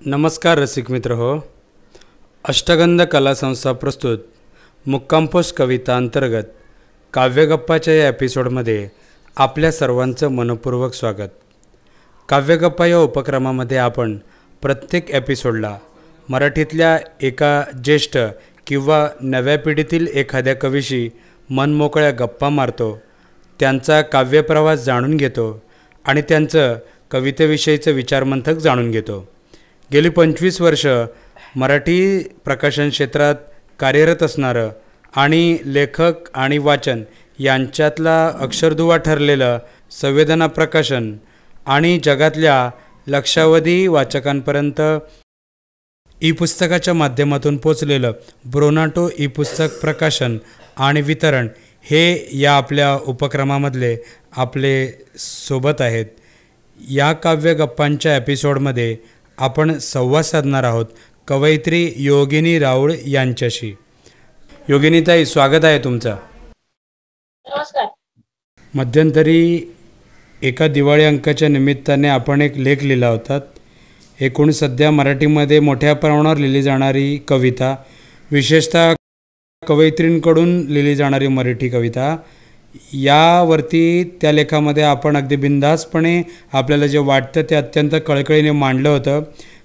नमस्कार रसिक मित्र हो. अष्टगंध कला संस्था प्रस्तुत मुक्काम पोस्ट कविता अंतर्गत काव्यगप्पाच्या या एपिसोडमध्ये आपल्या सर्वांचं मनपूर्वक स्वागत. काव्यगप्पा या उपक्रमामध्ये आपण प्रत्येक एपिसोडला मराठीतल्या एका ज्येष्ठ किंवा नव्या पिढीतील एखाद्या कवीशी मनमोकळ्या गप्पा मारतो, त्यांचा काव्यप्रवास जाणून घेतो आणि त्यांचं कवितेविषयीचं विचारमंथक जाणून घेतो. गेली 25 वर्ष मराठी प्रकाशन क्षेत्रात कार्यरत असणारं आणि लेखक आणि वाचन यांच्यातला अक्षरदुवा ठरलेलं संवेदना प्रकाशन आणि जगातल्या लक्षावधी वाचकांपर्यंत ई पुस्तकाच्या माध्यमातून पोचलेलं ब्रोनाटो ई पुस्तक प्रकाशन आणि वितरण हे या आपल्या उपक्रमामधले आपले सोबत आहेत. या काव्यगप्पांच्या एपिसोडमध्ये आपण संवाद साधणार आहोत कवयित्री योगिनी राऊळ यांच्याशी. योगिनीताई, स्वागत आहे तुमचं. नमस्कार. मध्यंतरी एका दिवाळी अंकाच्या निमित्ताने आपण एक लेख लिहिला होता. एकूण सध्या मराठीमध्ये मोठ्या प्रमाणावर लिहिली जाणारी कविता, विशेषतः कवयित्रींकडून लिहिली जाणारी मराठी कविता, यावरती त्या लेखामध्ये आपण अगदी बिनधास्तपणे आपल्याला जे वाटतं ते अत्यंत कळकळीने मांडलं होतं.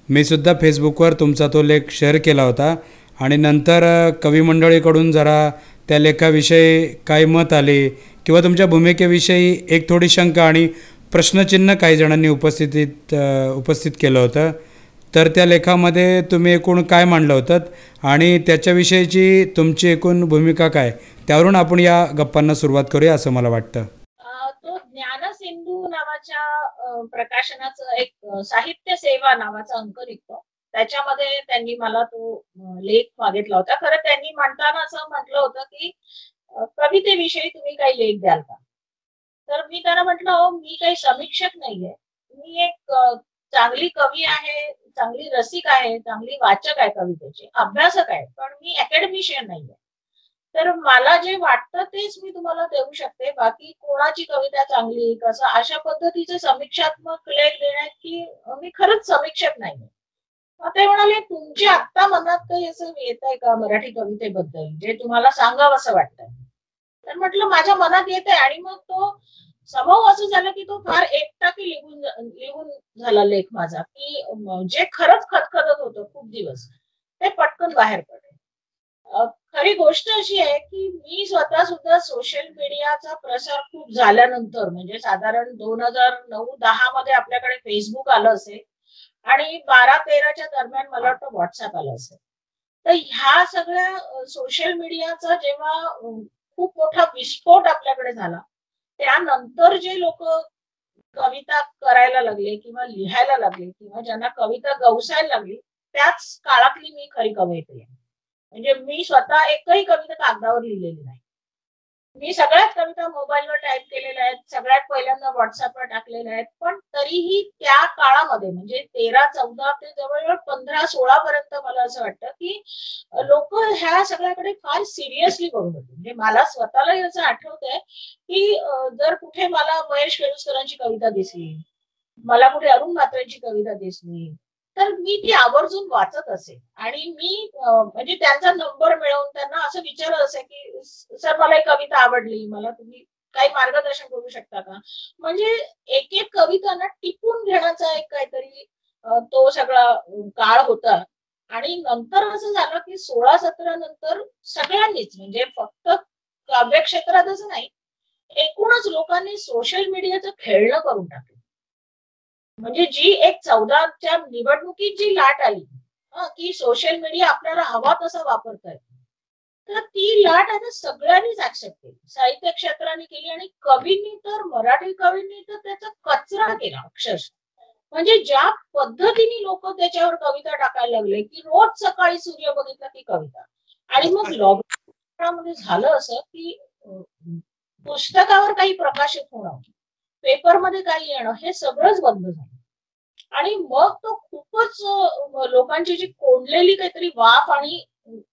मी सुद्धा फेसबुकवर तुमचा तो लेख शेअर केला होता आणि नंतर कवी मंडळीकडून जरा त्या लेखाविषयी काय मत आले किंवा तुमच्या भूमिकेविषयी एक थोडी शंका आणि प्रश्नचिन्ह काही जणांनी उपस्थित केलं होतं. तर त्या लेखामध्ये तुम्ही एकूण काय मांडलं होतं आणि त्याच्याविषयीची तुमची एकूण भूमिका काय, त्यावरून आपण या गप्पांना सुरुवात करूया असं मला वाटतं. तो ज्ञानसिंधू नावाच्या प्रकाशनाचं एक साहित्य सेवा नावाचा अंक निघतो, त्याच्यामध्ये त्यांनी मला तो लेख मागितला होता. खरं त्यांनी म्हणताना असं म्हटलं होतं की कवितेविषयी तुम्ही काही लेख द्याल का. तर मी त्यांना म्हटलं, हो, मी काही समीक्षक नाहीये, मी एक चांगली कवी आहे, चांगली रसिक आहे, चांगली वाचक आहे, कवितेचे अभ्यासक आहे, पण मी अकॅडमिशियन नाहीये. तर मला जे वाटतं तेच मी तुम्हाला देऊ शकते. बाकी कोणाची कविता चांगली कसं अशा पद्धतीचे समीक्षात्मक लेख देण्याची मी खरंच समीक्षक नाहीये. ते म्हणाले, तुमच्या आत्ता मनात काही असं येत आहे का मराठी कवितेबद्दल जे तुम्हाला सांगावं असं वाटतंय. तर म्हटलं, माझ्या मनात येत आहे. आणि मग तो स्वभाव असं झालं की तो फार एकटाकी लिहून झाला लेख माझा, की जे खरंच खतखतत होतं खूप दिवस ते पटकन बाहेर पडले. खरी गोष्ट अशी आहे की मी स्वतः सुद्धा सोशल मीडियाचा प्रसार खूप झाल्यानंतर, म्हणजे साधारण 2009-10 मध्ये आपल्याकडे फेसबुक आलं असेल आणि 12-13च्या दरम्यान मला वाटतं व्हॉट्सअप आलं असेल. तर ह्या सगळ्या सोशल मीडियाचा जेव्हा खूप मोठा विस्फोट आपल्याकडे झाला, त्यानंतर जे लोक कविता करायला लागले किंवा लिहायला लागले किंवा ज्यांना कविता गवसायला लागली, त्याच काळातली मी खरी कवयित्री आहे. म्हणजे मी स्वतः एकही कविता कागदावर लिहिलेली नाही. मी सगळ्यात कविता मोबाईलवर टाईप केलेल्या आहेत, सगळ्यात पहिल्यांदा व्हॉट्सअपवर टाकलेल्या आहेत. पण तरीही त्या काळामध्ये म्हणजे 13-14 ते जवळजवळ 15-16 पर्यंत मला असं वाटतं की लोक ह्या सगळ्याकडे फार सिरियसली बघत होते. म्हणजे मला स्वतःलाही असं आठवतंय की जर कुठे मला महेश केळुसकरांची कविता दिसली, मला कुठे अरुण म्हात्रेंची कविता दिसली, तर मी ती आवर्जून वाचत असे. आणि मी म्हणजे त्यांचा नंबर मिळवून त्यांना असं विचारत असे की सर, मला एक कविता आवडली, मला तुम्ही काही मार्गदर्शन करू शकता का. म्हणजे एक एक कविता ना टिपून घेण्याचा एक काहीतरी तो सगळा काळ होता. आणि नंतर असं झालं की 16-17 नंतर सगळ्यांनीच, म्हणजे फक्त काव्य क्षेत्रातच नाही, एकूणच लोकांनी सोशल मीडियाचं खेळणं करून टाकलं. म्हणजे जी एक 14च्या निवडणुकीत जी लाट आली की सोशल मीडिया आपल्याला हवा तसा वापरता येतो, तर ती लाट आता सगळ्यांनीच ऍक्सेप्ट केली, साहित्य क्षेत्राने केली आणि कवींनी तर, मराठी कवींनी तर त्याचा कचरा केला अक्षरशः. म्हणजे ज्या पद्धतीने लोक त्याच्यावर कविता टाकायला लागले की रोज सकाळी सूर्य बघितला की कविता. आणि मग लॉकडाऊनमध्ये झालं असं की पुस्तकावर काही प्रकाशित होणं, पेपरमध्ये काही येणं, हे सगळंच बंद झालं. आणि मग तो खूपच लोकांची जी कोंडलेली काहीतरी वाफ आणि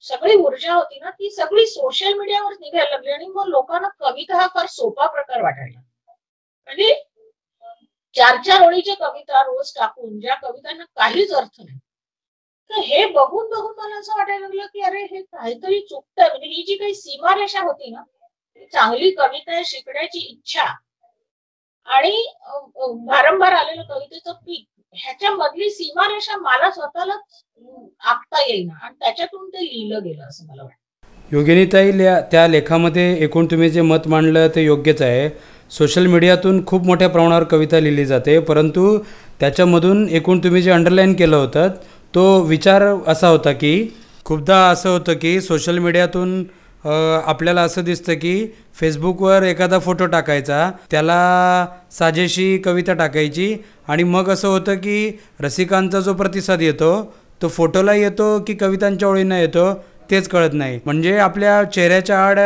सगळी ऊर्जा होती ना, ती सगळी सोशल मीडियावर निघायला लागली. आणि मग लोकांना कविता हा फार सोपा प्रकार वाटायला. म्हणजे 4-4 ओळीच्या कविता रोज टाकून, ज्या कवितांना काहीच अर्थ नाही, तर हे बघून बघून मला असं वाटायला लागलं, की अरे हे काहीतरी चुकतंय. म्हणजे ही जी काही सीमारेषा होती ना, ती चांगली कविता शिकण्याची इच्छा आणि वारंवार आलेलं कवितेचं पीक ह्याच्यामधली सीमारेषा मला स्वतःलाच आखता येईना आणि त्याच्यातून ते लिहिलं गेलं असं मला वाटतं. योगिनीताई, त्या लेखामध्ये एकूण तुम्ही जे मत मांडलं ते योग्यच आहे. सोशल मीडियातून खूप मोठ्या प्रमाणावर कविता लिहिली जाते, परंतु त्याच्यामधून एकूण तुम्ही जे अंडरलाईन केलं होतं तो विचार असा होता की खूपदा असं होतं की सोशल मीडियातून आपल्याला असं दिसतं की फेसबुकवर एखादा फोटो टाकायचा, त्याला साजेशी कविता टाकायची आणि मग असं होतं की रसिकांचा जो प्रतिसाद येतो तो फोटोला येतो की कवितांच्या ओळींना येतो तेच कळत नाही. म्हणजे आपल्या चेहऱ्याच्या आड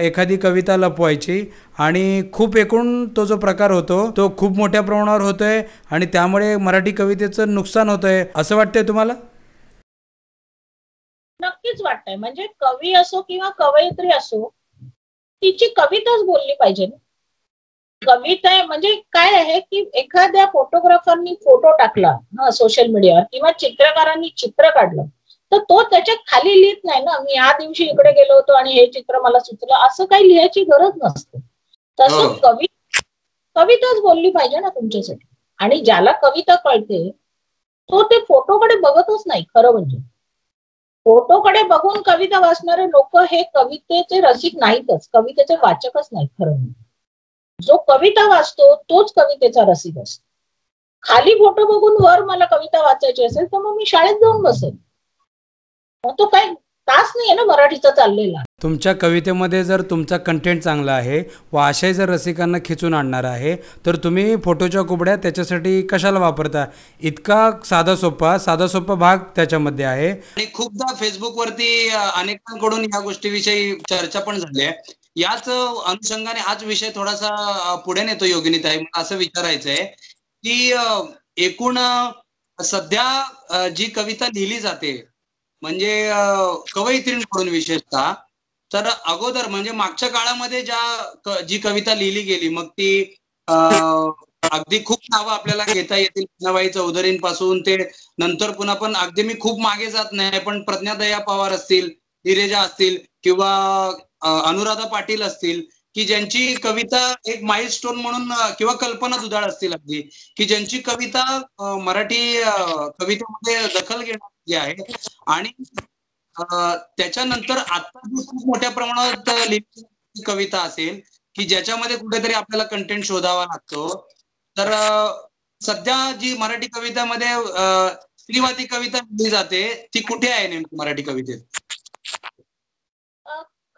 एखादी कविता लपवायची आणि खूप एकूण तो जो प्रकार होतो तो खूप मोठ्या प्रमाणावर होतोय आणि त्यामुळे मराठी कवितेचं नुकसान होतंय असं वाटतंय तुम्हाला? नक्कीच वाटतंय. म्हणजे कवी असो किंवा कवयित्री असो, तिची कविताच बोलली पाहिजे ना. कविता म्हणजे काय आहे, की एखाद्या फोटोग्राफरनी फोटो टाकला सोशल मीडियावर किंवा चित्रकारांनी चित्र काढलं, तर तो त्याच्या खाली लिहित नाही ना, मी या दिवशी इकडे गेलो होतो आणि हे चित्र मला सुचलं, असं काही लिहायची गरज नसते. तसं कविताच बोलली पाहिजे ना तुमच्यासाठी. आणि ज्याला कविता कळते तो ते फोटोकडे बघतच नाही खरं म्हणजे. फोटोकडे बघून कविता वाचणारे लोक हे कवितेचे रसिक नाहीतच, कवितेचे वाचकच नाहीत खरं म्हणजे. जो कविता वाचतो तोच कवितेचा रसिक असतो. खाली फोटो बघून वर मला कविता वाचायची असेल तर मग मी शाळेत जाऊन बसेल. मग तो काही तास नाहीये ना मराठीचा चाललेला. तुमच्या कवितेमध्ये जर तुमचा कंटेंट चांगला आहे व आशय जर रसिकांना खिचून आणणार आहे तर तुम्ही फोटोच्या कुबड्या त्याच्यासाठी कशाला वापरता? इतका साधा सोपा भाग त्याच्यामध्ये आहे. आणि खूपदा फेसबुकवरती अनेकांकडून या गोष्टीविषयी चर्चा पण झाली आहे. याच अनुषंगाने हाच विषय थोडासा पुढे नेतो योगिनीताई. मला असं विचारायचंय की एकूण सध्या जी कविता लिहिली जाते म्हणजे कवयित्रींकडून विशेषतः, तर अगोदर म्हणजे मागच्या काळामध्ये जी कविता लिहिली गेली मग ती अगदी खूप नावं आपल्याला घेता येतील, मीनाबाई चौधरींपासून ते नंतर पुन्हा पण अगदी मी खूप मागे जात नाही पण प्रज्ञादया पवार असतील, नीरजा असतील किंवा अनुराधा पाटील असतील की ज्यांची कविता एक माइलस्टोन म्हणून किंवा कल्पना दुधाळ असतील अगदी की ज्यांची कविता मराठी कवितेमध्ये दखल घेण्याची आहे. आणि त्याच्यानंतर आता जी खूप मोठ्या प्रमाणात लिहिलेली कविता असेल की ज्याच्यामध्ये कुठेतरी आपल्याला कंटेंट शोधावा लागतो, तर सध्या जी मराठी कवितामध्ये स्त्रीवादी कविता लिहिली जाते ती कुठे आहे नेमकी मराठी कवितेत?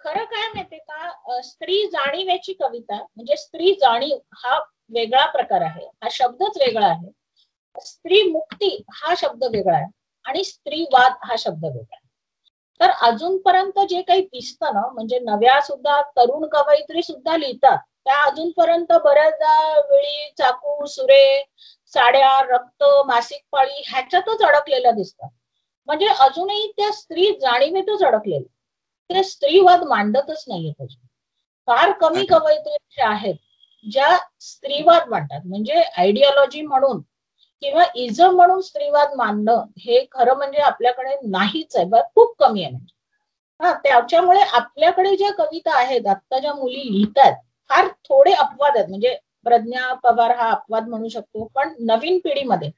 खरं काय माहितीये का, स्त्री जाणीवेची कविता म्हणजे स्त्री जाणीव हा वेगळा प्रकार आहे, हा शब्दच वेगळा आहे. स्त्री मुक्ती हा शब्द वेगळा आहे आणि स्त्रीवाद हा शब्द वेगळा आहे. तर अजूनपर्यंत जे काही दिसतं ना, म्हणजे नव्या सुद्धा तरुण कवयित्री सुद्धा लिहितात त्या अजूनपर्यंत बऱ्याचदा वेळी चाकू सुरे साड्या रक्त मासिक पाळी ह्याच्यातच अडकलेल्या दिसतात. म्हणजे अजूनही त्या स्त्री जाणीवेतच अडकलेल्या, ते स्त्रीवाद मांडतच नाहीयेत अजून. फार कमी कवयित्री आहेत ज्या स्त्रीवाद मांडतात. म्हणजे आयडिओलॉजी म्हणून किंवा इझम म्हणून स्त्रीवाद मानणं हे खरं म्हणजे आपल्याकडे नाहीच आहे, खूप कमी आहे. म्हणजे त्याच्यामुळे आपल्याकडे ज्या कविता आहेत आता ज्या मुली लिहितात फार थोडे अपवाद आहेत. म्हणजे प्रज्ञा पवार हा अपवाद म्हणू शकतो, पण नवीन पिढीमध्ये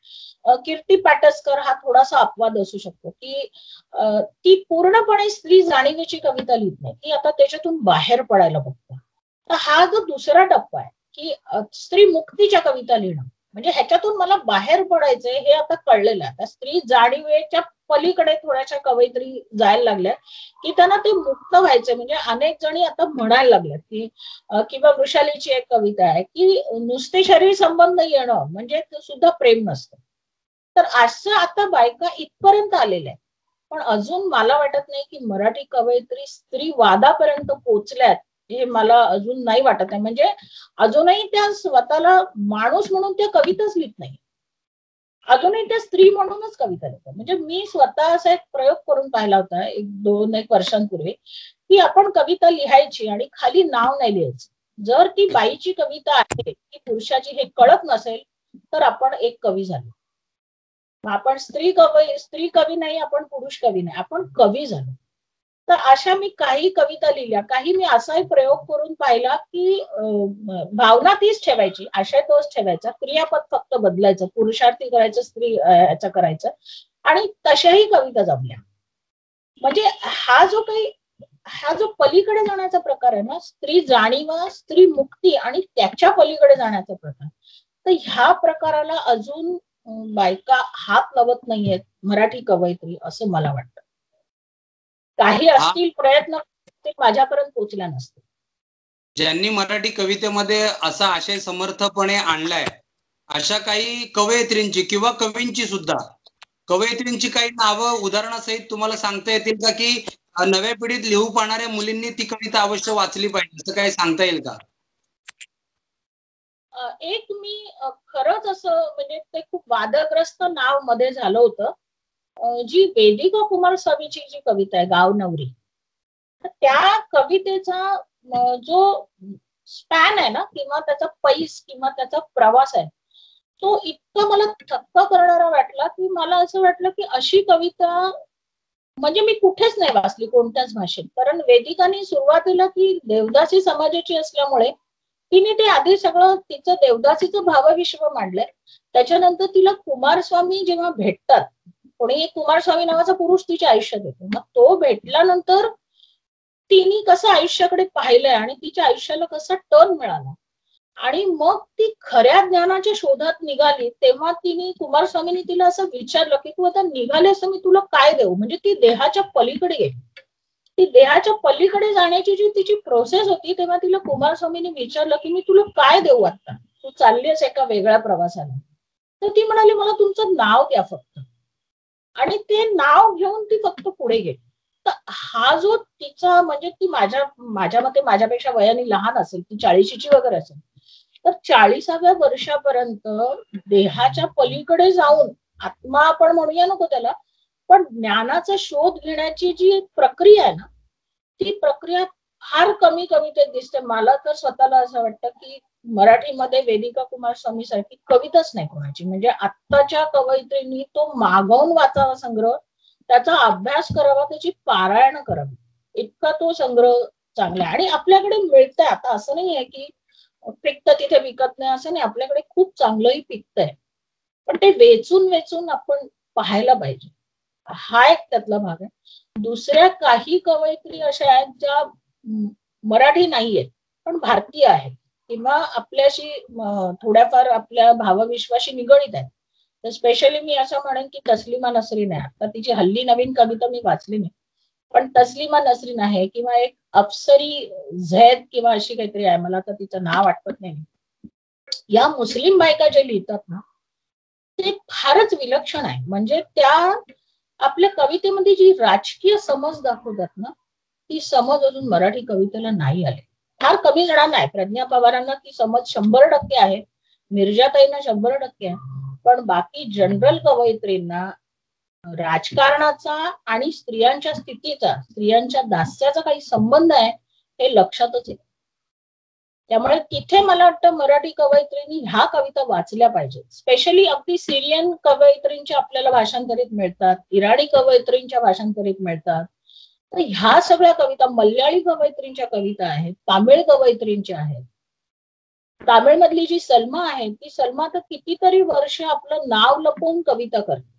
कीर्ती पाटसकर हा थोडासा अपवाद असू शकतो की ती पूर्णपणे स्त्री जाणीवेची कविता लिहित नाही, ती आता त्याच्यातून बाहेर पडायला बघते. तर हा जो दुसरा टप्पा आहे की स्त्री मुक्तीच्या कविता लिहिणं, म्हणजे ह्याच्यातून मला बाहेर पडायचंय हे आता कळलेलं आहे. आता स्त्री जाणीवेच्या पलीकडे थोड्याशा कवयित्री जायला लागल्या की त्यांना ते मुक्त व्हायचंय. म्हणजे अनेक जणी आता म्हणायला लागल्यात की किंवा वृषालीची एक कविता आहे की नुसते शरीर संबंध येणं म्हणजे सुद्धा प्रेम नसतं. तर असं आता बायका इथपर्यंत आलेल्या आहेत. पण अजून मला वाटत नाही की मराठी कवयित्री स्त्रीवादापर्यंत पोहोचल्यात हे मला अजून नाही वाटत आहे. म्हणजे अजूनही त्या स्वतःला माणूस म्हणून त्या कविताच लिहित नाही, अजूनही त्या स्त्री म्हणूनच कविता लिहितात. म्हणजे मी स्वतः असा एक प्रयोग करून पाहिला होता एक वर्षांपूर्वी की आपण कविता लिहायची आणि खाली नाव नाही लिहायचं. जर ती बाईची कविता आहे की पुरुषाची हे कळत नसेल तर आपण एक कवी झालो. आपण स्त्री कवी नाही, आपण पुरुष कवी नाही, आपण कवी झालो. तर अशा मी काही कविता लिहिल्या. काही मी असाही प्रयोग करून पाहिला की भावना तीच ठेवायची, आशय तोच ठेवायचा, क्रियापद फक्त बदलायचं, पुरुषार्थी करायचं, स्त्री याचं करायचं, आणि तशाही कविता जमल्या. म्हणजे हा जो पलीकडे जाण्याचा प्रकार आहे ना, स्त्री जाणीवा, स्त्री मुक्ती आणि त्याच्या पलीकडे जाण्याचा प्रकार, तर ह्या प्रकाराला अजून बायका हात लावत नाहीयेत मराठी कवयित्री, असं मला वाटतं. काही असतील प्रयत्न, ते माझ्यापर्यंत पोहोचल्या नसतील. ज्यांनी मराठी कवितेमध्ये असा आशय समर्थपणे आणलाय, अशा काही कवयित्रींची किंवा कवींची सुद्धा, कवयित्रींची काही नावं उदाहरणासहित तुम्हाला सांगता येतील का, की नव्या पिढीत लिहू पाहणाऱ्या मुलींनी ती कविता अवश्य वाचली पाहिजे, असं काही सांगता येईल का? एक मी खरंच असं म्हणजे ते खूप वादग्रस्त नाव मध्ये झालं होतं, जी वेदिका कुमार स्वामीची जी कविता आहे गाव नवरी, त्या कवितेचा जो स्पॅन आहे ना, किंवा त्याचा पैस किंवा त्याचा प्रवास आहे, तो इतका मला थक्क करणारा वाटला की मला असं वाटलं की अशी कविता म्हणजे मी कुठेच नाही वाचली कोणत्याच भाषेत. कारण वेदिकाने सुरुवातीला ती देवदासी समाजाची असल्यामुळे तिने ते आधी सगळं तिचं देवदासीचं भावविश्व मांडलंय. त्याच्यानंतर तिला कुमारस्वामी जेव्हा भेटतात, कोणी एक कुमारस्वामी नावाचा पुरुष तिच्या आयुष्यात येतो, मग तो भेटल्यानंतर तिने कसं आयुष्याकडे पाहिलंय आणि तिच्या आयुष्याला कसा टर्न मिळाला, आणि मग ती खऱ्या ज्ञानाच्या शोधात निघाली, तेव्हा तिने कुमारस्वामींनी तिला असं विचारलं की तू आता निघाले असं मी तुला काय देऊ. म्हणजे ती देहाच्या पलीकडे गेली. ती देहाच्या पलीकडे जाण्याची जी तिची प्रोसेस होती, तेव्हा तिला कुमारस्वामींनी विचारलं की मी तुला काय देऊ आता, तू चाललीस एका वेगळ्या प्रवासाला. तर ती म्हणाली मला तुमचं नाव द्या फक्त, आणि ते नाव घेऊन ती फक्त पुढे गेली. तर हा जो तिचा म्हणजे ती माझ्या मते माझ्यापेक्षा वयाने लहान असेल, ती 40ची वगैरे असेल, तर 40व्या वर्षापर्यंत देहाच्या पलीकडे जाऊन, आत्मा आपण म्हणूया नको त्याला, पण ज्ञानाचा शोध घेण्याची जी प्रक्रिया आहे ना, ती प्रक्रिया फार कमी कवितेत दिसते. मला तर स्वतःला असं वाटतं की मराठीमध्ये वेदिका कुमार स्वामी सारखी कविताच नाही कोणाची. म्हणजे आत्ताच्या कवयित्रींनी तो मागवून वाचावा संग्रह, त्याचा अभ्यास करावा, त्याची पारायण करावी, इतका तो संग्रह चांगला आहे. आणि आपल्याकडे मिळतंय आता, असं नाही आहे की पिकतं तिथे विकत नाही, असं नाही, आपल्याकडे खूप चांगलंही पिकतंय, पण ते वेचून आपण पाहायला पाहिजे. हा एक त्यातला भाग आहे. दुसऱ्या काही कवयित्री अशा आहेत ज्या मराठी नाहीयेत पण भारतीय आहेत, किंवा आपल्याशी थोड्याफार आपल्या भावविश्वाशी निगडित आहेत. तर स्पेशली मी असं म्हणेन की तस्लिमा नसरीन आहे. आता तिची हल्ली नवीन कविता मी वाचली नाही, पण तस्लिमा नसरीन आहे, किंवा एक अप्सरी झैद किंवा अशी काहीतरी आहे, मला तर तिचं नाव आठवत नाही. या मुस्लिम बायका जे लिहितात ना, ते फारच विलक्षण आहे. म्हणजे त्या आपल्या कवितेमध्ये जी राजकीय समज दाखवतात ना, ती समज अजून मराठी कवितेला नाही आली. फार कमी जणांना आहे. प्रज्ञा पवारांना ती समज 100% आहे, मिर्जाताईंना 100% आहे, पण बाकी जनरल कवयित्रींना राजकारणाचा आणि स्त्रियांच्या स्थितीचा, स्त्रियांच्या दास्याचा काही संबंध आहे हे लक्षातच येत. त्यामुळे तिथे मला वाटतं मराठी कवयित्रींनी ह्या कविता वाचल्या पाहिजेत. स्पेशली अगदी सिरियन कवयित्रींच्या आपल्याला भाषांतरित मिळतात, इराणी कवयित्रींच्या भाषांतरित मिळतात. तर ह्या सगळ्या कविता, मल्याळी कवयित्रींच्या कविता आहेत, तामिळ कवयित्रींच्या आहेत. तामिळमधली जी सलमा आहे, ती सलमा तर कितीतरी वर्ष आपलं नाव लपवून कविता करते.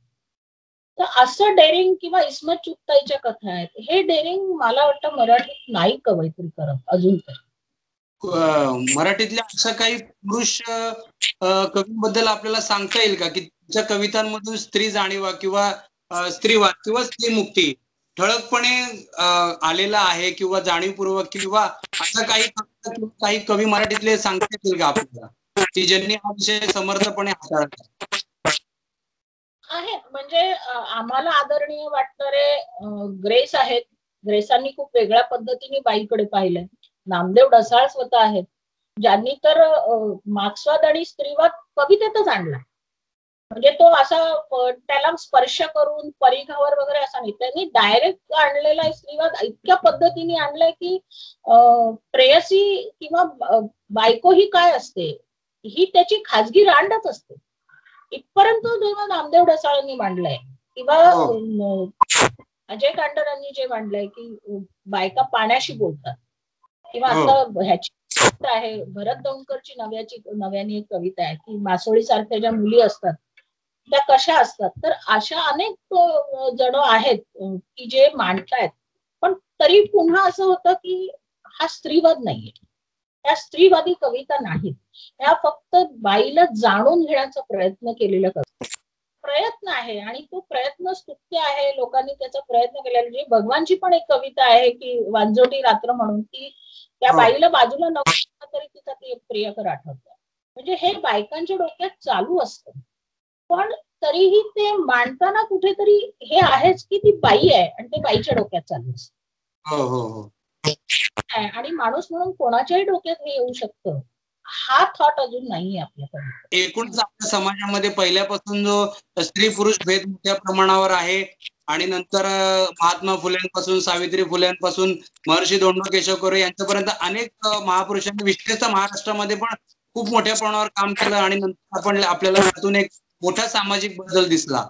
तर असं डेअरिंग, किंवा इस्मत चुगताईच्या कथा आहेत, हे डेअरिंग मला वाटतं मराठीत नाही कवयित्री करत अजून तरी. मराठीतल्या अशा काही पुरुष कवींबद्दल आपल्याला सांगता येईल का की त्यांच्या कवितांमधून स्त्री जाणीवा किंवा स्त्रीवाद किंवा स्त्रीमुक्ती ठळकपणे आलेला आहे, किंवा जाणीवपूर्वक, किंवा असं काही कवी मराठीतले सांगता येतील का आपल्याला की ज्यांनी हा विषय समर्थपणे हाताळला आहेत? म्हणजे आम्हाला आदरणीय वाटणारे ग्रेस आहेत. ग्रेसांनी खूप वेगळ्या पद्धतीने बाईकडे पाहिलंय. नामदेव ढसाळ स्वतः आहेत, ज्यांनी तर मार्क्सवाद आणि स्त्रीवाद कवितेतच आणला. म्हणजे तो असा त्याला स्पर्श करून परिघावर वगैरे असा नाही, त्यांनी डायरेक्ट आणलेला आहे स्त्रीवाद. इतक्या पद्धतीने आणलाय की प्रेयसी किंवा बायको ही काय असते, ही त्याची खाजगी रांडच असते. इथपर्यंत जेव्हा नामदेव ढसाळांनी मांडलंय किंवा अजय कांडरांनी जे मांडलंय की बायका पाण्याशी बोलतात, किंवा आता ह्याची आहे भरत दौंडकरची नव्याने एक कविता आहे की मासोळी सारख्या ज्या मुली असतात त्या कशा असतात. तर अशा अनेक जण आहेत की जे मांडतायत, पण तरी पुन्हा असं होतं की हा स्त्रीवाद नाहीये, त्या स्त्रीवादी कविता नाहीत, ह्या फक्त बाईला जाणून घेण्याचा प्रयत्न केलेला प्रयत्न आहे. आणि तो प्रयत्न स्तुत्य आहे, लोकांनी त्याचा प्रयत्न केलेला. म्हणजे भगवानची पण एक कविता आहे की वांजोटी रात्र म्हणून, की त्या बाईला बाजूला नव्हतं तरी तिचा ते प्रियकर आठवतं. म्हणजे हे बायकांच्या डोक्यात चालू असतं, पण तरीही ते मांडताना कुठेतरी हे आहेच की ती बाई आहे आणि ते बाईच्या डोक्यात चालू असतं. आणि माणूस म्हणून कोणाच्याही डोक्यात हे येऊ शकतं, हा थॉट अजून नाहीये आपल्याकडे. एकूणच आपल्या समाजामध्ये पहिल्यापासून जो स्त्री पुरुष भेद मोठ्या प्रमाणावर आहे, आणि नंतर महात्मा फुलेंपासून सावित्री फुलेंपासून महर्षी धोंडो केशव कर्वे यांच्यापर्यंत अनेक महापुरुषांनी विशेषतः महाराष्ट्रामध्ये पण खूप मोठ्या प्रमाणावर काम केलं, आणि नंतर आपण आपल्याला त्यातून एक मोठा सामाजिक बदल दिसला.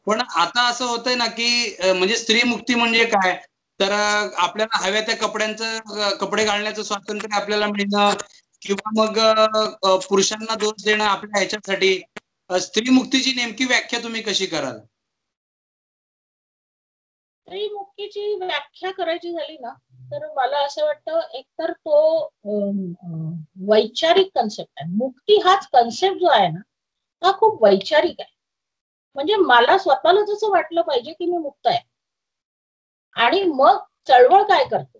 पण आता असं होतंय ना की म्हणजे स्त्री मुक्ती म्हणजे काय, तर आपल्याला हव्या त्या कपडे घालण्याचं स्वातंत्र्य आपल्याला मिळणं, किंवा मग पुरुषांना दोष देणं आपल्या ह्याच्यासाठी. स्त्री मुक्तीची नेमकी व्याख्या तुम्ही कशी कराल? स्त्री मुक्तीची व्याख्या करायची झाली ना, तर मला असं वाटतं एकतर तो वैचारिक कन्सेप्ट आहे. मुक्ती हाच कन्सेप्ट जो आहे ना, हा खूप वैचारिक आहे. म्हणजे मला स्वतःला जसं वाटलं पाहिजे की मी मुक्त आहे, आणि मग चळवळ काय करते,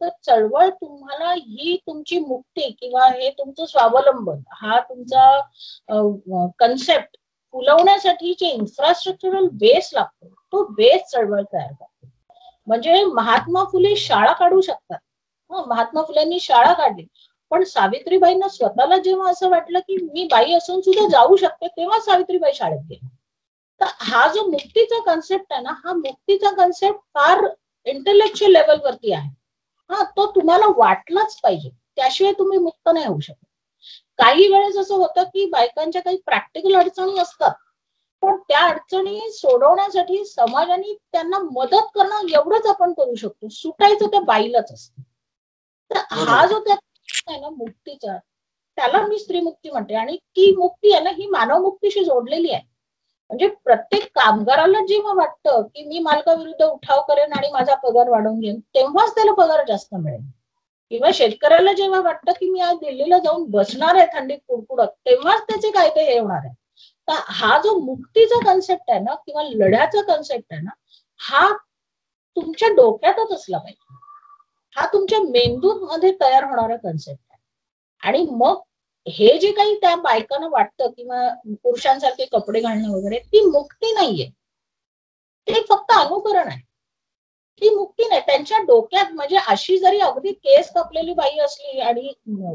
तर चळवळ तुम्हाला ही तुमची मुक्ती किंवा हे तुमचं स्वावलंबन, हा तुमचा कन्सेप्ट फुलवण्यासाठी जे इन्फ्रास्ट्रक्चरल बेस लागतो, तो बेस चळवळ तयार करतो. म्हणजे महात्मा फुले शाळा काढू शकतात, महात्मा फुलेंनी शाळा काढली, पण सावित्रीबाईंना स्वतःला जेव्हा असं वाटलं की मी बाई असून सुद्धा जाऊ शकते, तेव्हा सावित्रीबाई शाळेत गेली. तर हा जो मुक्तीचा कन्सेप्ट आहे ना, हा मुक्तीचा कन्सेप्ट फार इंटेलेक्च्युअल लेवलवरती आहे. तो तुम्हाला वाटलाच पाहिजे, त्याशिवाय तुम्ही मुक्त नाही होऊ शकत. काही वेळेस असं होतं की बायकांच्या काही प्रॅक्टिकल अडचणी असतात, पण त्या अडचणी सोडवण्यासाठी समाजाने त्यांना मदत करणं एवढंच आपण करू शकतो, सुटायचं त्या बाईलाच असतं. तर हा जो त्या आहे ना मुक्तीचा, त्याला मी स्त्रीमुक्ती म्हणते. आणि ती मुक्ती आहे ना, ही मानवमुक्तीशी जोडलेली आहे. म्हणजे प्रत्येक कामगाराला जेव्हा वाटतं की मी मालकाविरुद्ध उठाव करेन आणि माझा पगार वाढवून घेईन, तेव्हाच त्याला पगार जास्त मिळेल. किंवा शेतकऱ्याला जेव्हा वाटतं की मी आज दिल्लीला जाऊन बसणार आहे थंडीत कुडकुडत, तेव्हाच त्याचे कायदे हे होणार आहे. तर हा जो मुक्तीचा कन्सेप्ट आहे ना, किंवा लढ्याचा कन्सेप्ट आहे ना, हा तुमच्या डोक्यातच असला पाहिजे, हा तुमच्या मेंदूत मध्ये तयार होणारा कन्सेप्ट आहे. आणि मग हे जे काही त्या बायकांना वाटतं किंवा पुरुषांसारखे कपडे घालणं वगैरे, ती मुक्ती नाहीये, ते फक्त अनुकरण आहे. ती मुक्ती नाही त्यांच्या डोक्यात. म्हणजे अशी जरी अगदी केस कापलेली बाई असली आणि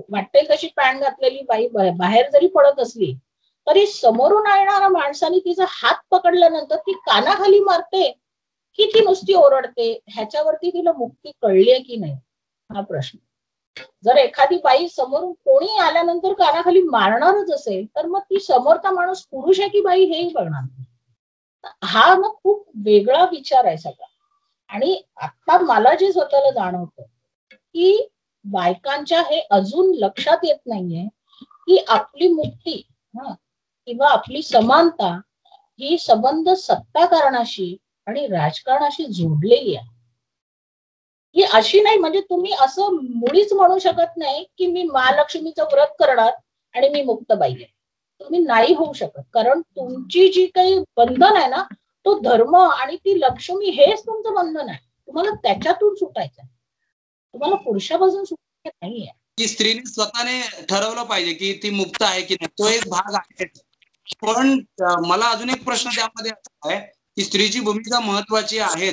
वाटते कशी पॅन्ट घातलेली बाई बाहेर जरी पडत असली, तरी समोरून येणाऱ्या माणसाने तिचा हात पकडल्यानंतर ती कानाखाली मारते की ती नुसती ओरडते, ह्याच्यावरती तिला मुक्ती कळलीये की नाही, हा प्रश्न. जर एखादी बाई समोरून कोणी आल्यानंतर कानाखाली मारणारच असेल, तर मग ती समोरचा माणूस पुरुष आहे की बाई हेही कळणार नाही. हा मग खूप वेगळा विचार आहे सगळा. आणि आता मला जे स्वतःला जाणवतं की बायकांच्या हे अजून लक्षात येत नाहीये की आपली मुक्ती किंवा आपली समानता ही संबंध सत्ताकारणाशी आणि राजकारणाशी जोडलेली आहे. ही अशी नाही, म्हणजे तुम्ही असं मुळीच म्हणू शकत नाही की मी महालक्ष्मीचं व्रत करणार आणि मी मुक्त बाई आहे. तुम्ही नाही होऊ शकत, कारण तुमची जी काही बंधन आहे ना, तो धर्म आणि ती लक्ष्मी हेच तुमचं बंधन आहे. तुम्हाला त्याच्यातून सुटायचं आहे, तुम्हाला पुरुषापासून सुटायचं नाहीये. की स्त्रीने स्वतःने ठरवलं पाहिजे की ती मुक्त आहे की नाही, तो एक भाग आहे. पण मला अजून एक प्रश्न त्यामध्ये असा आहे की स्त्रीची भूमिका महत्वाची आहे,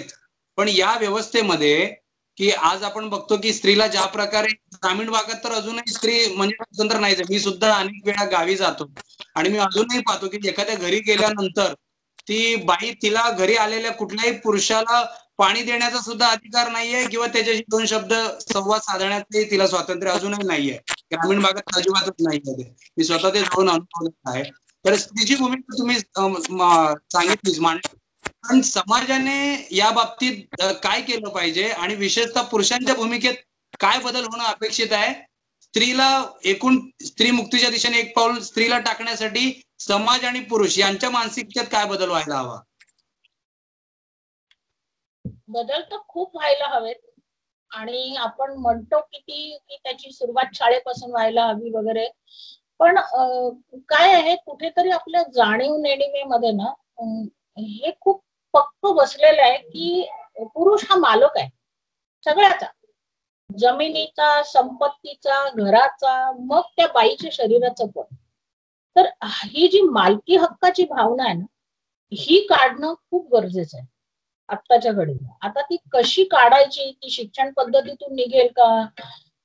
पण या व्यवस्थेमध्ये की आज आपण बघतो की स्त्रीला ज्या प्रकारे ग्रामीण भागात तर अजूनही स्त्री म्हणजे स्वतंत्र नाही. मी सुद्धा अनेक वेळा गावी जातो आणि मी अजूनही पाहतो की एखाद्या घरी गेल्यानंतर ती बाई तिला घरी आलेल्या कुठल्याही पुरुषाला पाणी देण्याचा सुद्धा अधिकार नाहीये, किंवा त्याच्याशी दोन शब्द संवाद साधण्याचे तिला स्वातंत्र्य अजूनही नाहीये. ग्रामीण भागात अजिबातच नाहीये. मी स्वतः ते जाऊन अनुभवलेलं आहे. तर स्त्रीची भूमिका तुम्ही सांगितलीच पण समाजाने या बाबतीत काय केलं पाहिजे आणि विशेषतः पुरुषांच्या भूमिकेत काय बदल होणं अपेक्षित आहे? स्त्रीला एकूण स्त्री मुक्तीच्या दिशेने एक पाऊल स्त्रीला टाकण्यासाठी समाज आणि पुरुष यांच्या मानसिकतेत काय बदल व्हायला हवा? बदल तर खूप व्हायला हवेत आणि आपण म्हणतो की त्याची सुरुवात शाळेपासून व्हायला हवी वगैरे, पण काय आहे कुठेतरी आपल्या जाणीव नेणीवेमध्ये ना हे खूप पक्क बसलेलं आहे की पुरुष हा मालक आहे सगळ्याचा, जमिनीचा, संपत्तीचा, घराचा, मग त्या बाईच्या शरीराचं पण. तर ही जी मालकी हक्काची भावना आहे ना, ही काढणं खूप गरजेचं आहे आत्ताच्या घडीला. आता ती कशी काढायची? ती शिक्षण पद्धतीतून निघेल का?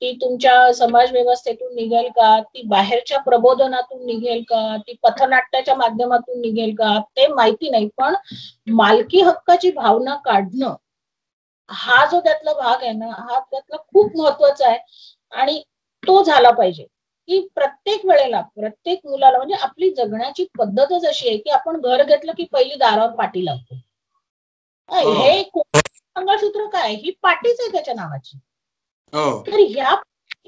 ती तुमच्या समाज व्यवस्थेतून निघेल का? ती बाहेरच्या प्रबोधनातून निघेल का? ती पथनाट्याच्या माध्यमातून निघेल का? ते माहिती नाही, पण मालकी हक्काची भावना काढणं हा जो त्यातला भाग आहे ना, हा त्यातला खूप महत्वाचा आहे आणि तो झाला पाहिजे की प्रत्येक वेळेला प्रत्येक मुलाला, म्हणजे आपली जगण्याची पद्धतच अशी आहे की आपण घर घेतलं की पहिली दारावर पाटी लावतो. हे मंगळसूत्र काय, ही पाटीच आहे त्याच्या नावाची. तर ह्या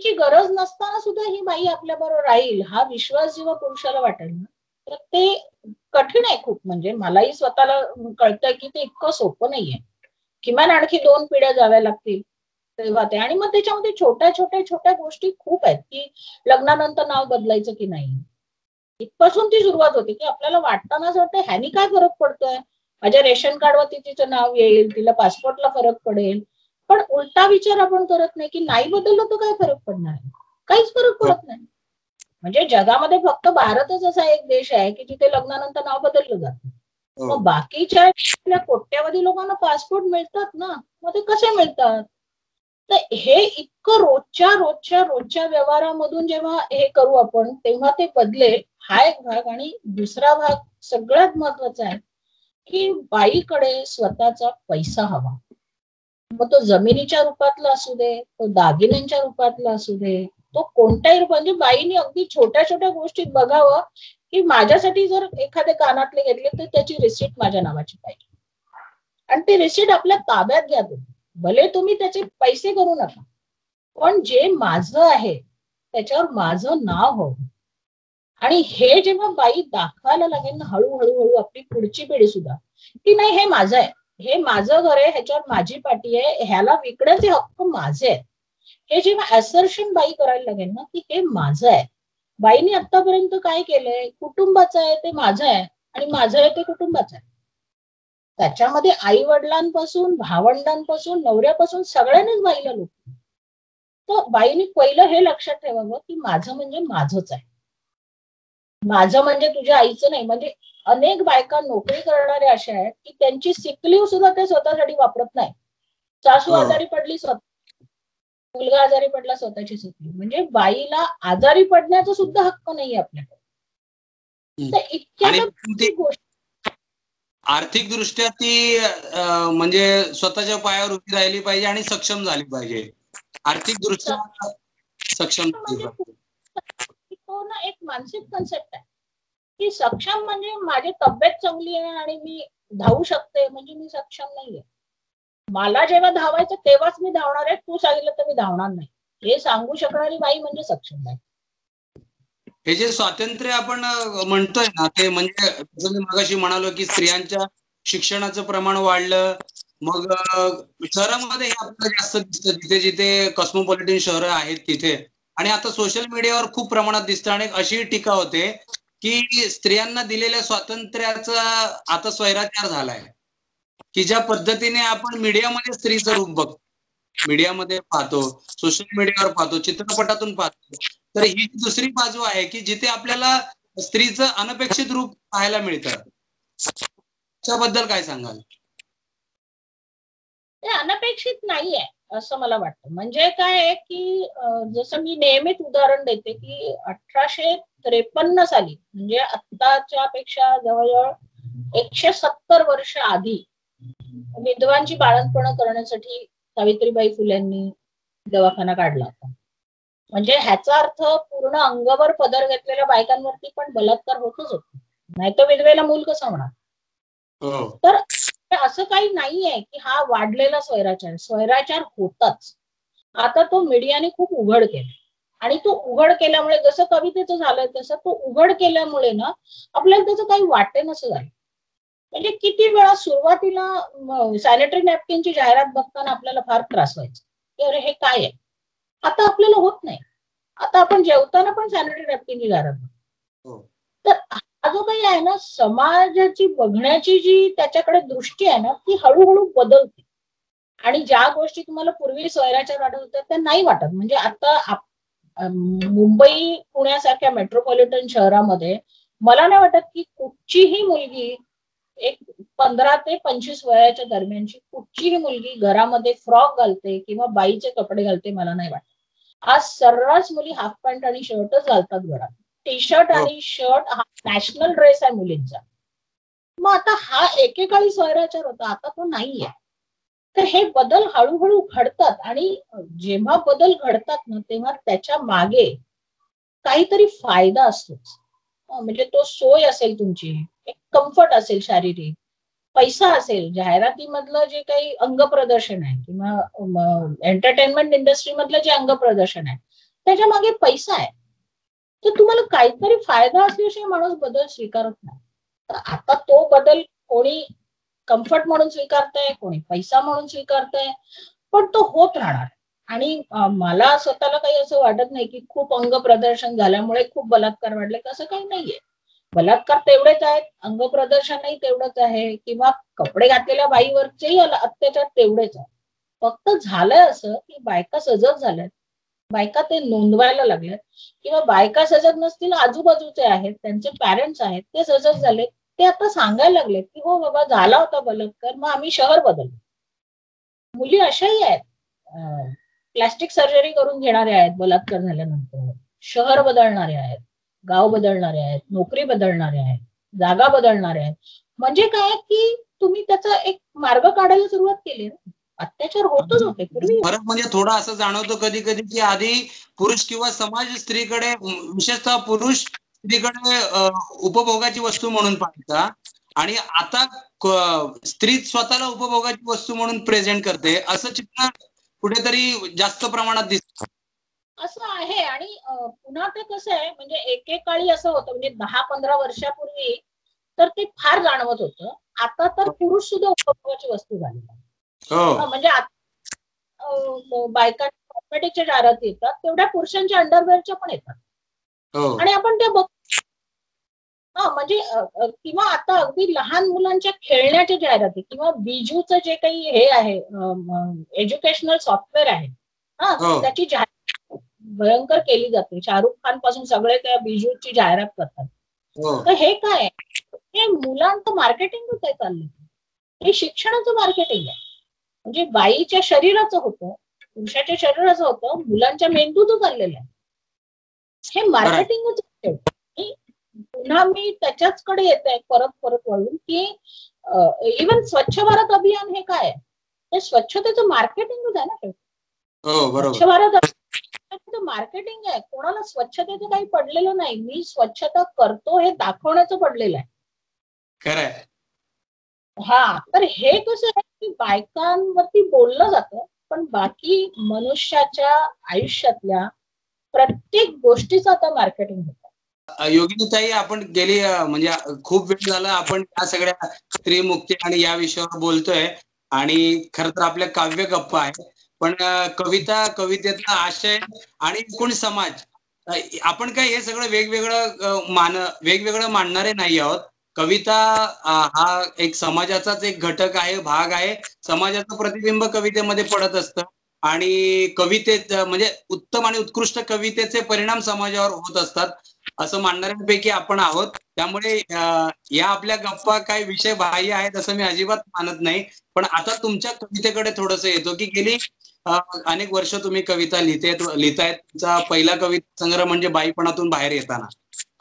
ची गरज नसताना सुद्धा ही बाई आपल्या बरोबर राहील हा विश्वास जेव्हा पुरुषाला वाटेल ना, तर ते कठीण आहे खूप. म्हणजे मलाही स्वतःला कळतंय की ते इतकं सोपं नाहीये. किमान आणखी 2 पिढ्या जाव्या लागतील तेव्हा ते. आणि मग त्याच्यामध्ये छोट्या गोष्टी खूप आहेत की लग्नानंतर नाव बदलायचं की नाही, इथपासून ती सुरुवात होते की आपल्याला वाटताना असं वाटतं ह्यानी काय फरक पडतोय, माझ्या रेशन कार्डवरती तिचं नाव येईल, तिला पासपोर्टला फरक पडेल. पण उलटा विचार आपण करत नाही की नाही बदललं तर काय फरक पडणार आहे, काहीच फरक पडत नाही. म्हणजे जगामध्ये फक्त भारतच असा एक देश आहे की जिथे लग्नानंतर नाव बदललं जातं. मग बाकीच्या कोट्यावधी लोकांना पासपोर्ट मिळतात ना, मग ते कसे मिळतात? तर हे इतकं रोजच्या व्यवहारामधून जेव्हा हे करू आपण तेव्हा ते बदलेल, हा एक भाग. आणि दुसरा भाग सगळ्यात महत्वाचा आहे की बाईकडे स्वतःचा पैसा हवा. मग तो जमिनीच्या रूपातला असू दे, तो दागिन्यांच्या रूपातला असू दे, तो कोणत्याही रूपात. म्हणजे बाईने अगदी छोट्या गोष्टीत बघावं की माझ्यासाठी जर एखादे कानातले घेतले तर त्याची रिसीट माझ्या नावाची पाहिजे आणि ती रिसीट आपल्या ताब्यात घ्या तुम्ही. भले तुम्ही त्याचे पैसे करू नका, पण जे माझं आहे त्याच्यावर माझं नाव हवं. आणि हे जेव्हा बाई दाखवायला लागेल ना हळूहळू आपली पुढची पिढी सुद्धा की नाही हे माझं आहे, हे माझं घर आहे, ह्याच्यावर माझी पाटी आहे, ह्याला विकण्याचे हक्क माझे आहेत, हे जेव्हा असर्शन बाई करायला लागेल ना की हे माझं आहे. बाईने आतापर्यंत काय केलंय, कुटुंबाचं आहे ते माझं आहे आणि माझं आहे ते कुटुंबाचं आहे. त्याच्यामध्ये आई वडिलांपासून, भावंडांपासून, नवऱ्यापासून सगळ्यांनीच बाईला लुटलं. तर बाईने पहिलं हे लक्षात ठेवावं की माझं म्हणजे माझंच आहे, माझं म्हणजे तुझ्या आईचं नाही. म्हणजे अनेक बायका नोकरी करणाऱ्या अशा आहेत की त्यांची सिकलीव सुद्धा ते स्वतःसाठी वापरत नाही. सासू आजारी पडली स्वतः, मुलगा आजारी पडला स्वतःची सिकलीव. म्हणजे बाईला आजारी पडण्याचा सुद्धा हक्क नाहीये आपल्याकडे. तर इतक्या गोष्टी आर्थिक दृष्ट्या ती म्हणजे स्वतःच्या पायावर उभी राहिली पाहिजे आणि सक्षम झाली पाहिजे. आर्थिक दृष्ट्या सक्षम तो ना एक मानसिक कन्सेप्ट आहे की सक्षम म्हणजे माझी तब्येत चांगली आहे आणि मी धावू शकते म्हणजे मी सक्षम नाहीये. मला जेव्हा धावायचं तेव्हाच मी धावणार आहे, तू सांगितलं तर मी धावणार नाही, हे सांगू शकणारी बाई म्हणजे सक्षम बाई. हे जे स्वातंत्र्य आपण म्हणतोय ना ते म्हणजे जसं मी मगाशी म्हणालो की स्त्रियांच्या शिक्षणाचं प्रमाण वाढलं, मग शहरामध्ये हे आपल्याला जास्त दिसतं जिथे जिथे कॉस्मोपॉलिटन शहरं आहेत तिथे. आणि आता सोशल मीडियावर खूप प्रमाणात दिसतं आणि अशी टीका होते की स्त्रियांना दिलेल्या स्वातंत्र्याचा आता स्वैराचार झालाय की ज्या पद्धतीने आपण मीडियामध्ये स्त्रीचं रूप बघतो, मीडियामध्ये पाहतो, सोशल मीडियावर पाहतो, चित्रपटातून पाहतो, तर ही दुसरी बाजू आहे की जिथे आपल्याला स्त्रीचं अनपेक्षित रूप पाहायला मिळतं. त्याबद्दल काय सांगाल? ते अनपेक्षित नाहीये असं मला वाटतं. म्हणजे काय आहे की जसं मी नेहमीच उदाहरण देते की 1853 साली म्हणजे आत्ताच्या पेक्षा जवळजवळ 170 वर्ष आधी विधवांची बाळंतपणं करण्यासाठी सावित्रीबाई फुलेंनी दवाखाना काढला होता. म्हणजे ह्याचा अर्थ पूर्ण अंगावर पदर घेतलेल्या बायकांवरती पण बलात्कार होतच होता. नाही तर विधवेला मूल कसं होणार. हो. तर असं काही नाहीये की हा वाढलेला स्वैराचार होताच. आता तो मीडियाने खूप उघड केला आणि तो उघड केल्यामुळे जसं कवितेचं झालं तसं तो उघड केल्यामुळे ना आपल्याला त्याचं काही वाटेनसं झालं. म्हणजे किती वेळा सुरुवातीला सॅनिटरी नॅपकिनची जाहिरात बघताना आपल्याला फार त्रास व्हायचा की अरे हे काय आहे. आता आपल्याला होत नाही. आता आपण जेवताना पण सॅनिटरी नॅपकिनची जाहिरात बघतो. तर हा जो काही आहे ना समाजाची बघण्याची जी त्याच्याकडे दृष्टी आहे ना ती हळूहळू बदलते आणि ज्या गोष्टी तुम्हाला पूर्वी स्वैराचार वाटत होत्या त्या नाही वाटत. म्हणजे आता मुंबई पुण्यासारख्या मेट्रोपॉलिटन शहरामध्ये मला नाही वाटत की कुठचीही मुलगी एक 15 ते 25 वयाच्या दरम्यानची कुठचीही मुलगी घरामध्ये फ्रॉक घालते किंवा बाईचे कपडे घालते मला नाही वाटत. आज सर्रास मुली हाफ पॅन्ट आणि शर्टच घालतात घरात. टी शर्ट आणि शर्ट हा नॅशनल ड्रेस आहे मुलींचा. मग आता हा एकेकाळी स्वैराचार होता आता तो नाहीये. तर हे बदल हळूहळू घडतात आणि जेव्हा बदल घडतात ना तेव्हा त्याच्या मागे काहीतरी फायदा असतोच. म्हणजे तो सोय असेल तुमची, एक कम्फर्ट असेल शारीरिक, पैसा असेल, जाहिरातीमधलं जे काही अंग प्रदर्शन आहे किंवा एंटरटेनमेंट इंडस्ट्री मधलं जे अंग प्रदर्शन आहे त्याच्या मागे पैसा आहे. तर तुम्हाला काहीतरी फायदा असल्याशिवाय माणूस बदल स्वीकारत नाही. तर आता तो बदल कोणी कम्फर्ट म्हणून स्वीकारताय, कोणी पैसा म्हणून स्वीकारताय, पण तो होत राहणार. आणि मला स्वतःला काही असं वाटत नाही की खूप अंग प्रदर्शन झाल्यामुळे खूप बलात्कार वाढले, असं काही नाहीये. बलात्कार तेवढेच आहेत, अंग प्रदर्शनही तेवढंच आहे किंवा कपडे घातलेल्या बाईवरचेही अत्याचार तेवढेच आहे. फक्त झालंय असं की बायका सजग झाल्यात, बायका ते नोंदवायला लागल्यात किंवा बायका सजग नसतील आजूबाजूचे आहेत त्यांचे पॅरेंट्स आहेत ते सजग झालेत. ते आता सांगायला लागलेत की हो बाबा झाला होता बलात्कार मग आम्ही शहर बदललो. मुली अशाही आहेत प्लास्टिक सर्जरी करून घेणारे आहेत बलात्कार झाल्यानंतर, शहर बदलणारे आहेत, गाव बदलणारे आहेत, नोकरी बदलणारे आहेत, जागा बदलणारे आहेत. म्हणजे काय की तुम्ही त्याचा एक मार्ग काढायला सुरुवात केली. अत्याचार होतच होते पूर्वी. फरक म्हणजे थोडा असं जाणवतो कधी कधी की आधी पुरुष किंवा समाज स्त्रीकडे विशेषतः पुरुष स्त्रीकडे उपभोगाची वस्तू म्हणून पाहता आणि आता स्त्री स्वतःला उपभोगाची वस्तू म्हणून प्रेझेंट करते असं चित्र कुठेतरी जास्त प्रमाणात दिसतं. असं आहे. आणि पुन्हा ते कसं आहे म्हणजे एकेकाळी असं होतं म्हणजे 10-15 वर्षापूर्वी तर ते फार जाणवत होतं. आता तर पुरुष सुद्धा उपभोगाची वस्तू झाली. म्हणजे बायका कॉस्मेटिकच्या जाहिराती येतात तेवढ्या पुरुषांच्या अंडरवेअरच्या पण येतात आणि आपण ते बघतो. म्हणजे किंवा आता अगदी लहान मुलांच्या खेळण्याच्या जाहिराती किंवा बिजूचं जे काही हे आहे एज्युकेशनल सॉफ्टवेअर आहे त्याची जाहिरात भयंकर केली जाते. शाहरुख खान पासून सगळे त्या बिजूची जाहिरात करतात. तर हे काय हे मुलांचं मार्केटिंगच आहे चाललं. हे शिक्षणाचं मार्केटिंग आहे. म्हणजे बाईच्या शरीराचं होतं, पुरुषाच्या शरीराचं होतं, मुलांच्या मेंदूचं चाललेलं आहे. हे मार्केटिंगच आहे. पुन्हा मी त्याच्याचकडे येत आहे परत वळून की इव्हन स्वच्छ भारत अभियान हे काय आहे स्वच्छतेचं मार्केटिंगच आहे ना. स्वच्छ भारत मार्केटिंग आहे. कोणाला स्वच्छतेचं काही पडलेलं नाही. मी स्वच्छता करतो हे दाखवण्याचं पडलेलं आहे. खरंय. हा तर हे कसं आहे की बायकांवरती बोललं जातं पण बाकी मनुष्याच्या आयुष्यातल्या प्रत्येक गोष्टीचं आता मार्केटिंग होतं. योगिनीताई आपण गेली म्हणजे खूप वेळ झाला आपण या सगळ्या स्त्रीमुक्ती आणि या विषयावर बोलतोय आणि खरं तर आपल्या काव्य गप्पा आहे पण कवितेतला आशय आणि एकूण समाज आपण काय हे सगळं वेगवेगळं मांडणारे नाही आहोत. कविता हा एक समाजाचाच एक घटक आहे, भाग आहे. समाजाचं प्रतिबिंब कवितेमध्ये पडत असतं आणि कवितेत म्हणजे उत्तम आणि उत्कृष्ट कवितेचे परिणाम समाजावर होत असतात असं मानणाऱ्यांपैकी आपण आहोत. त्यामुळे या आपल्या गप्पा काही विषय बाह्य आहेत असं मी अजिबात मानत नाही. पण आता तुमच्या कवितेकडे थोडंसं येतो की गेली अनेक वर्ष तुम्ही कविता लिहितायत. तुमचा पहिला कविता संग्रह म्हणजे बाईपणातून बाहेर येताना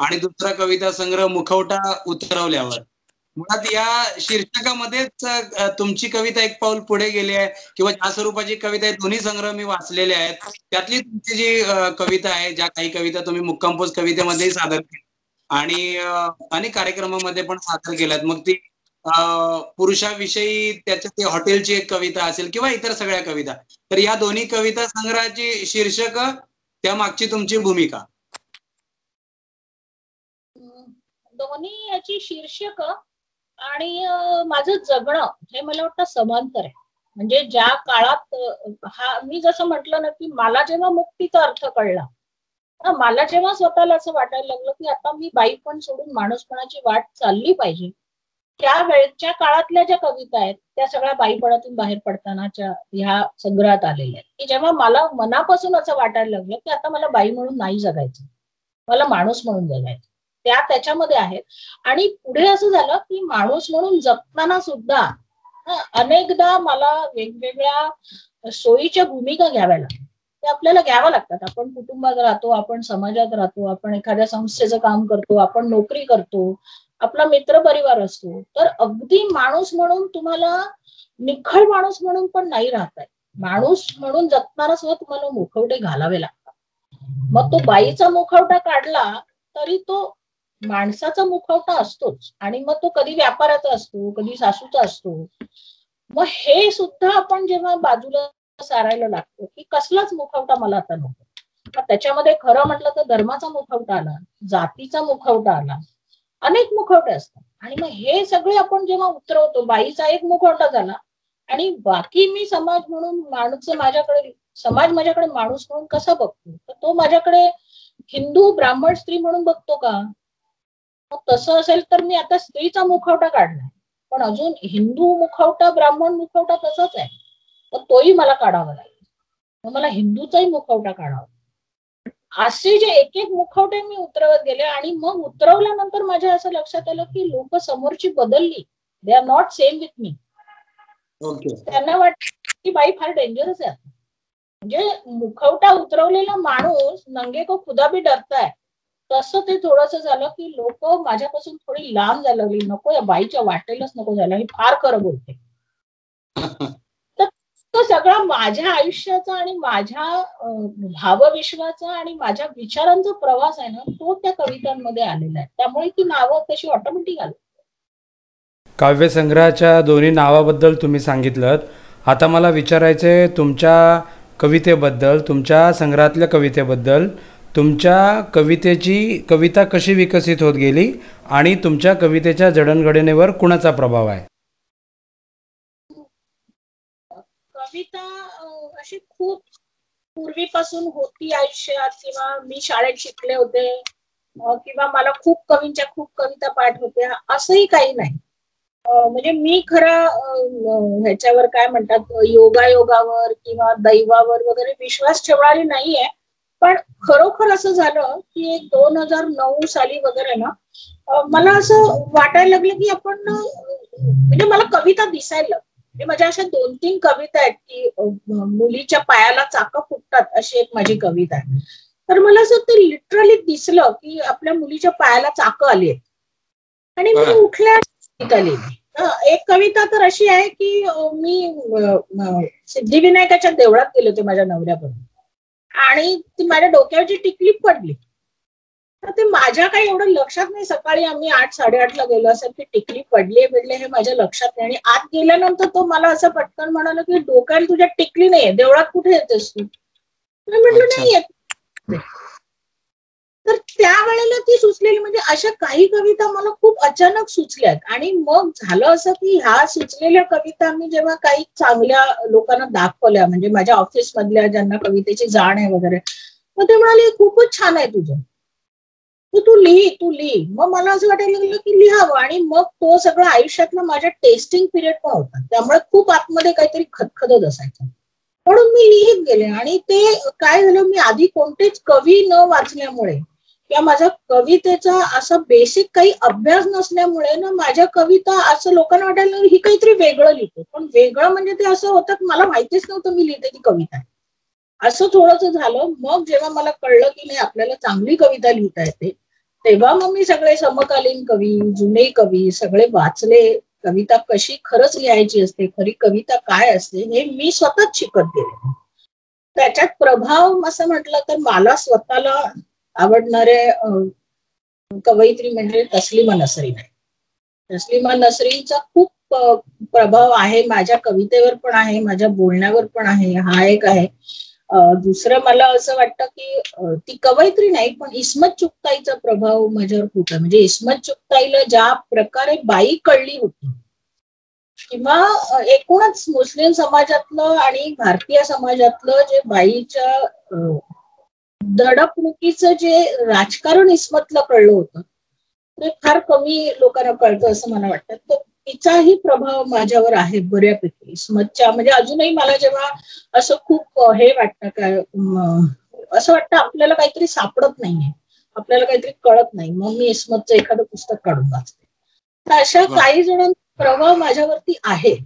आणि दुसरा कविता संग्रह मुखवटा उतरवल्यावर. मुळात या शीर्षकामध्येच तुमची कविता एक पाऊल पुढे गेली आहे किंवा ज्या स्वरूपाची कविता आहे दोन्ही संग्रह मी वाचलेले आहेत. त्यातली तुमची जी कविता आहे, ज्या काही कविता तुम्ही मुक्कामपोस्ट कवितेमध्ये सादर केली आणि अनेक कार्यक्रमामध्ये पण सादर केल्यात. मग ती पुरुषाविषयी त्याच्या ती हॉटेलची एक कविता असेल किंवा इतर सगळ्या कविता. तर या दोन्ही कविता संग्रहाची शीर्षक, त्या मागची तुमची भूमिका. दोन्ही याची शीर्षक आणि माझं जगणं हे मला वाटतं समांतर आहे. म्हणजे ज्या काळात हा मी जसं म्हटलं ना की मला जेव्हा मुक्तीचा अर्थ कळला, मला जेव्हा स्वतःला असं वाटायला लागलं की आता मी बाईपण सोडून माणूसपणाची वाट चालली पाहिजे, त्या वेळच्या काळातल्या ज्या कविता आहेत त्या सगळ्या बाईपणातून बाहेर पडतानाच्या ह्या संग्रहात आलेल्या आहेत. की जेव्हा मला मनापासून असं वाटायला लागलं की आता मला बाई म्हणून नाही जगायचं, मला माणूस म्हणून जगायचं, त्या त्याच्यामध्ये आहेत. आणि पुढे असं झालं की माणूस म्हणून जगताना सुद्धा अनेकदा मला वेगवेगळ्या सोयीच्या भूमिका घ्याव्या लागतात. ते आपल्याला घ्याव्या लागतात. आपण कुटुंबात राहतो, आपण समाजात राहतो, आपण एखाद्या संस्थेचं काम करतो, आपण नोकरी करतो, आपला मित्र परिवार असतो. तर अगदी माणूस म्हणून तुम्हाला निखळ माणूस म्हणून पण नाही राहताय. माणूस म्हणून जगताना सुद्धा तुम्हाला मुखवटे घालावे लागतात. मग तो बाईचा मुखवटा काढला तरी तो माणसाचा मुखवटा असतोच. आणि मग तो कधी व्यापाराचा असतो, कधी सासूचा असतो. मग हे सुद्धा आपण जेव्हा बाजूला सारायला लागतो की कसलाच मुखवटा मला आता नको. मग त्याच्यामध्ये खरं म्हटलं तर धर्माचा मुखवटा आला, जातीचा मुखवटा आला, अनेक मुखवटे असतात. आणि मग हे सगळे आपण जेव्हा उतरवतो, बाईचा एक मुखवटा झाला आणि बाकी मी समाज म्हणून समाज माझ्याकडे माणूस म्हणून कसा बघतो, तर तो माझ्याकडे हिंदू ब्राह्मण स्त्री म्हणून बघतो का? मग तसं असेल तर मी आता स्त्रीचा मुखवटा काढलाय, पण अजून हिंदू मुखवटा ब्राह्मण मुखवटा तसाच आहे, तर तोही मला काढावा लागेल. मग मला हिंदूचाही मुखवटा काढावा. असे जे एक एक मुखवटे मी उतरवत गेले आणि मग उतरवल्यानंतर माझ्या असं लक्षात आलं की लोक समोरची बदलली. They are not same with me. त्यांना वाटतं की बाई फार डेंजरस आहे. म्हणजे मुखवटा उतरवलेला माणूस नंगे को खुदा भी डरता है, तसं ते थोडंसं झालं की लोक माझ्यापासून थोडी लांब जायला लागली. नको, या बाईच्या वाटेलच नको जायला, ही फार खरं बोलते. तर तो सगळा माझ्या आयुष्याचा आणि माझ्या भावविश्वाचा आणि माझ्या विचारांचा प्रवास आहे ना, तो त्या कवितांमध्ये आलेला आहे. त्यामुळे ती नावं तशी ऑटोमॅटिक आली. काव्यसंग्रहाच्या दोन्ही नावाबद्दल तुम्ही सांगितलं. आता मला विचारायचे तुमच्या कवितेबद्दल, तुमच्या संग्रहातल्या कवितेबद्दल. तुमच्या कविता कशी विकसित होत गेली आणि तुमच्या कवितेच्या जडणघडणीवर कुणाचा प्रभाव आहे? कविता अशी खूप पूर्वीपासून होती आयुष्यात, किंवा मी शाळेत शिकले होते, किंवा मला खूप कविता पाठ होत्या, असंही काही नाही. म्हणजे मी खरं ह्याच्यावर काय म्हणतात, योगावर किंवा दैवावर वगैरे विश्वास ठेवणारी नाहीये. पण खरोखर असं झालं की 2009 साली वगैरे ना मला असं वाटायला लागलं की आपण म्हणजे मला कविता दिसायला. माझ्या अशा 2-3 कविता आहेत की मुलीच्या पायाला चाकं फुटतात अशी एक माझी कविता आहे. तर मला असं ते लिटरली दिसलं की आपल्या मुलीच्या पायाला चाकं आली आहेत आणि मी उठल्या लिहिली. एक कविता तर अशी आहे की मी सिद्धिविनायकाच्या देवळात गेले होते माझ्या नवऱ्याबरोबर आणि ती माझ्या डोक्यावरची टिकली पडली. तर ते माझ्या काही एवढं लक्षात नाही. सकाळी आम्ही 8-8:30 गेलो असेल की टिकली पडले हे माझ्या लक्षात नाही. आणि आत गेल्यानंतर तो मला असं पटकन म्हणाला की डोक्याला तुझ्या टिकली नाहीये, देवळात कुठे येतेस तू? म्हटलं नाही येत. तर त्यावेळेला ती सुचलेली, म्हणजे अशा काही कविता मला खूप अचानक सुचल्यात. आणि मग झालं असं की ह्या सुचलेल्या कविता मी जेव्हा काही चांगल्या लोकांना दाखवल्या, म्हणजे माझ्या ऑफिस मधल्या ज्यांना कवितेची जाण आहे वगैरे, मग ते म्हणाले खूपच छान आहे तुझं, तू लिही. मग मला असं वाटायला लागलं की लिहावं. आणि मग तो सगळं आयुष्यातला माझ्या टेस्टिंग पिरियड पण होता, त्यामुळे खूप आतमध्ये काहीतरी खदखदत असायचं. म्हणून मी लिहित गेले. आणि ते काय झालं, मी आधी कोणतेच कवी न वाचल्यामुळे किंवा माझा कवितेचा असा बेसिक काही अभ्यास नसल्यामुळे ना, माझ्या कविता असं लोकांना वाटायला ही काहीतरी वेगळं लिहितो. पण वेगळं म्हणजे ते असं होतं की मला माहितीच नव्हतं मी लिहिते ती कविता आहे. असं थोडंसं झालं. मग जेव्हा मला कळलं की नाही आपल्याला चांगली कविता लिहिता येते, तेव्हा मग मी सगळे समकालीन कवी, जुने कवी सगळे वाचले. कविता कशी खरंच लिहायची असते, खरी कविता काय असते, हे मी स्वतःच शिकत गेले. त्याच्यात प्रभाव असं म्हटलं तर मला स्वतःला आवडणारे कवयित्री म्हणजे तस्लिमा नसरीन आहे. तस्लिमा नसरीनचा खूप प्रभाव आहे माझ्या कवितेवर पण आहे, माझ्या बोलण्यावर पण आहे. हा एक आहे. दुसरं मला असं वाटतं की ती कवयित्री नाही पण इस्मत चुगताईचा प्रभाव माझ्यावर खूप आहे. म्हणजे इस्मत चुगताईला ज्या प्रकारे बाई कळली होती किंवा एकूणच मुस्लिम समाजातलं आणि भारतीय समाजातलं जे बाईच्या दडपणुकीचं जे राजकारण इस्मतला कळलं होतं ते फार कमी लोकांना कळतं असं मला वाटतं. तर तिचाही प्रभाव माझ्यावर आहे बऱ्यापैकी. इस्मतच्या म्हणजे अजूनही मला जेव्हा असं खूप हे वाटतं काय असं वाटतं आपल्याला काहीतरी सापडत नाहीये, आपल्याला काहीतरी कळत नाही, मग मी इस्मतचं एखादं पुस्तक काढून वाचते. तर अशा काही जणांचा प्रभाव माझ्यावरती आहे.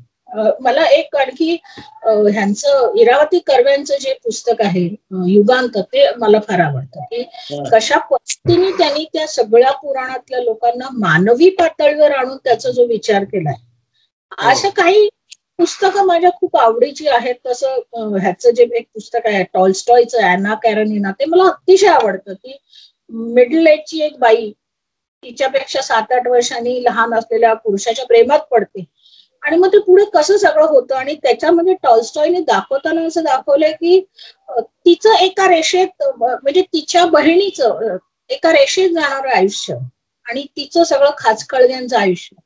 मला एक आणखी ह्यांचं इरावती कर्व्यांचं जे पुस्तक आहे युगांत, ते मला फार आवडतं की कशा पद्धतीने त्यांनी त्या सगळ्या पुराणातल्या लोकांना मानवी पातळीवर आणून त्याचा जो विचार केलाय. अशा काही पुस्तकं माझ्या खूप आवडीची आहेत. तसं ह्याचं जे एक पुस्तक आहे टॉल्स्टॉयचं ॲना कॅरेनिना, ते मला अतिशय आवडतं की मिडल एजची एक बाई तिच्यापेक्षा 7-8 वर्षांनी लहान असलेल्या पुरुषाच्या प्रेमात पडते आणि मग ते पुढे कसं सगळं होतं. आणि त्याच्यामध्ये टॉल्स्टॉयने दाखवताना असं दाखवलंय की तिचं एका रेषेत म्हणजे तिच्या बहिणीचं एका रेषेत जाणारं आयुष्य आणि तिचं सगळं खाचखळग्यांचं आयुष्य,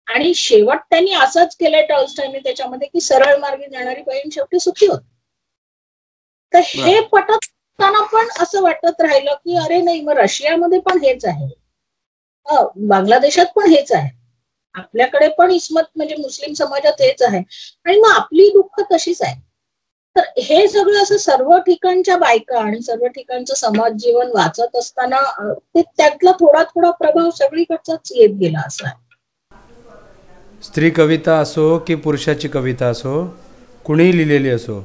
आणि शेवट त्यांनी असंच केलंय टॉल्स्टॉयने त्याच्यामध्ये की सरळ मार्गे जाणारी बहीण शेवटी सुखी होते. तर हे पटत असताना पण असं वाटत राहिलं की अरे नाही, मग रशियामध्ये पण हेच आहे, बांगलादेशात पण हेच आहे, आपल्याकडे पण इस्मत म्हणजे मुस्लिम समाजात हेच आहे, आणि मग आपली दुःख तशीच आहे. तर हे सगळं असं सर्व ठिकाणच्या बायका आणि सर्व ठिकाणचं समाज जीवन वाचत असताना ते त्यातला थोडा थोडा प्रभाव सगळीकडचाच येत गेला असा आहे. स्त्री कविता असो की पुरुषाची कविता असो, कुणीही लिहिलेली असो,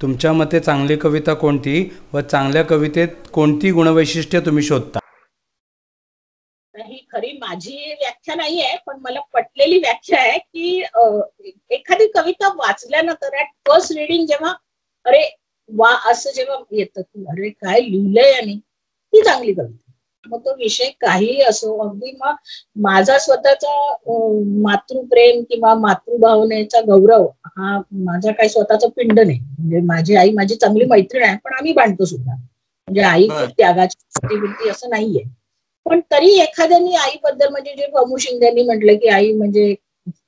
तुमच्या मते चांगली कविता कोणती व चांगल्या कवितेत कोणती गुणवैशिष्ट्ये तुम्ही शोधता? ही खरी माझी व्याख्या नाही आहे, पण मला पटलेली व्याख्या आहे की एखादी कविता वाचल्यानंतर ऍट फर्स्ट रिडिंग जेव्हा अरे वा असं जेव्हा येतं की अरे काय लिहिलंय आणि ती चांगली कविता. मग तो विषय काहीही असो, अगदी मग माझा स्वतःचा मातृप्रेम किंवा मातृभावनेचा गौरव हा माझा काही स्वतःचा पिंड नाही. म्हणजे माझी आई माझी चांगली मैत्रीण आहे, पण आम्ही भांडतो सुद्धा. म्हणजे आई खूप त्यागाची असं नाहीये, पण तरी एखाद्यानी आईबद्दल म्हणजे जे भमू शिंदेनी म्हटलं की आई म्हणजे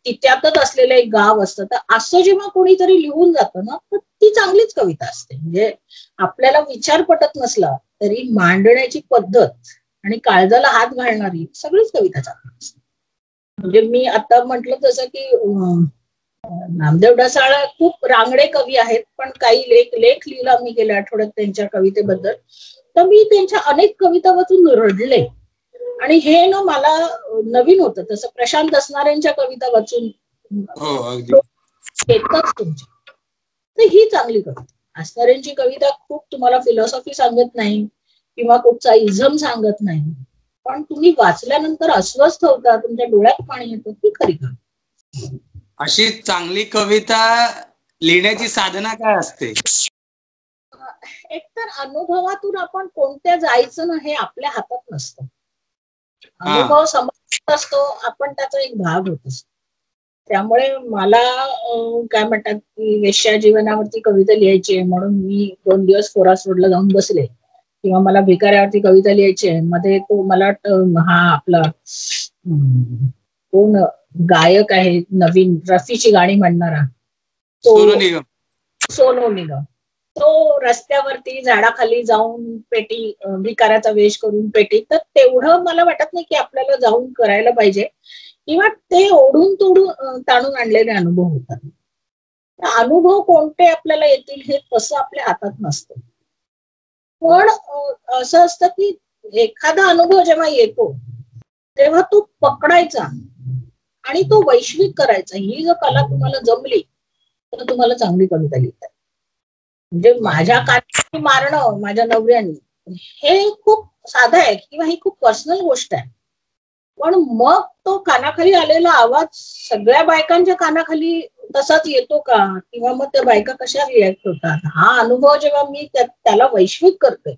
तिच्यातच असलेलं एक गाव असतं, तर असं जेव्हा कोणीतरी लिहून जातं ना, तर ती चांगलीच कविता असते. म्हणजे आपल्याला विचार पटत नसला तरी मांडण्याची पद्धत आणि काळजाला हात घालणारी सगळीच कविता चांगली असते. म्हणजे मी आता म्हटलं तसं की नामदेव ढसाळ खूप रांगडे कवी आहेत, पण काही लेख लिहिला मी गेल्या आठवड्यात त्यांच्या कवितेबद्दल, तर मी त्यांच्या अनेक कविता वाचून रडले. आणि हे ना मला नवीन होतं. तसं प्रशांत असणाऱ्यांच्या कविता वाचून येतच तुमची, तर ही चांगली कविता. असणाऱ्यांची कविता खूप तुम्हाला फिलॉसॉफी सांगत नाही किंवा कुठचा इझम सांगत नाही, पण तुम्ही वाचल्यानंतर अस्वस्थ होता, तुमच्या डोळ्यात पाणी येतं, ही खरी कविता. अशी चांगली कविता लिहिण्याची साधना काय असते? एकतर अनुभवातून आपण कोणत्या जायचं ना हे आपल्या हातात नसतं. अनुभव समजत असतो, आपण त्याचा एक भाग होत असतो. त्यामुळे मला काय म्हणतात की वेश्या जीवनावरती कविता लिहायची आहे म्हणून मी 2 दिवस फोरास रोडला जाऊन बसले, किंवा मला भिकाऱ्यावरती कविता लिहायची आहे. मध्ये तो मला हा आपला कोण गायक आहे नवीन रफीची गाणी म्हणणारा, सोनू निगम, तो रस्त्यावरती झाडाखाली जाऊन पेटी भिकाऱ्याचा वेश करून पेटी, तर तेवढं मला वाटत नाही की आपल्याला जाऊन करायला पाहिजे, किंवा ते ओढून तोडून ताणून आणलेले अनुभव होतात. अनुभव कोणते आपल्याला येतील हे तसं आपल्या हातात नसतं. पण असं असतं की एखादा अनुभव जेव्हा येतो तेव्हा तो पकडायचा आणि तो वैश्विक करायचा. ही जर कला तुम्हाला जमली तर तुम्हाला चांगली कविता लिहिता. म्हणजे माझ्या कानाने मारणं माझ्या नवऱ्याने हे खूप साधं आहे किंवा ही खूप पर्सनल गोष्ट आहे, पण मग तो कानाखाली आलेला आवाज सगळ्या बायकांच्या कानाखाली तसाच येतो का, किंवा मग त्या बायका कशा रिॲक्ट होतात, हा अनुभव जेव्हा मी त्याला वैश्विक करते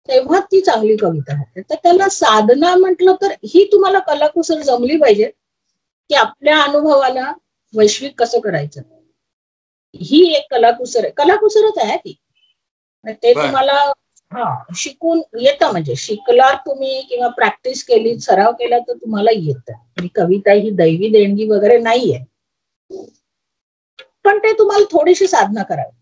तेव्हा ती चांगली कविता होते. तर त्याला साधना म्हटलं तर ही तुम्हाला कलाकुसर जमली पाहिजे, की आपल्या अनुभवाला वैश्विक कसं करायचं. ही एक कलाकुसर आहे, कलाकुसरच आहे ती. ते बर. तुम्हाला शिकून येतं, म्हणजे शिकला तुम्ही किंवा प्रॅक्टिस केली, सराव केला तर तुम्हाला येतं. आणि कविता ही दैवी देणगी वगैरे नाहीये, पण ते तुम्हाला थोडीशी साधना करावी.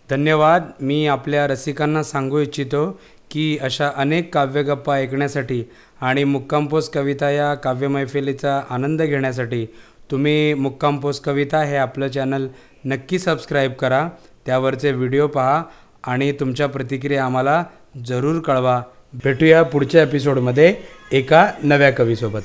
धन्यवाद. मी आपल्या रसिकांना सांगू इच्छितो की अशा अनेक काव्यगप्पा ऐकण्यासाठी आणि मुक्काम पोस्ट कविता या काव्य मैफिलीचा आनंद घेण्यासाठी तुम्ही मुक्काम पोस्ट कविता हे आपलं चॅनल नक्की सबस्क्राईब करा. त्यावरचे व्हिडिओ पहा आणि तुमच्या प्रतिक्रिया आम्हाला जरूर कळवा. भेटूया पुढच्या एपिसोडमध्ये एका नव्या कवीसोबत.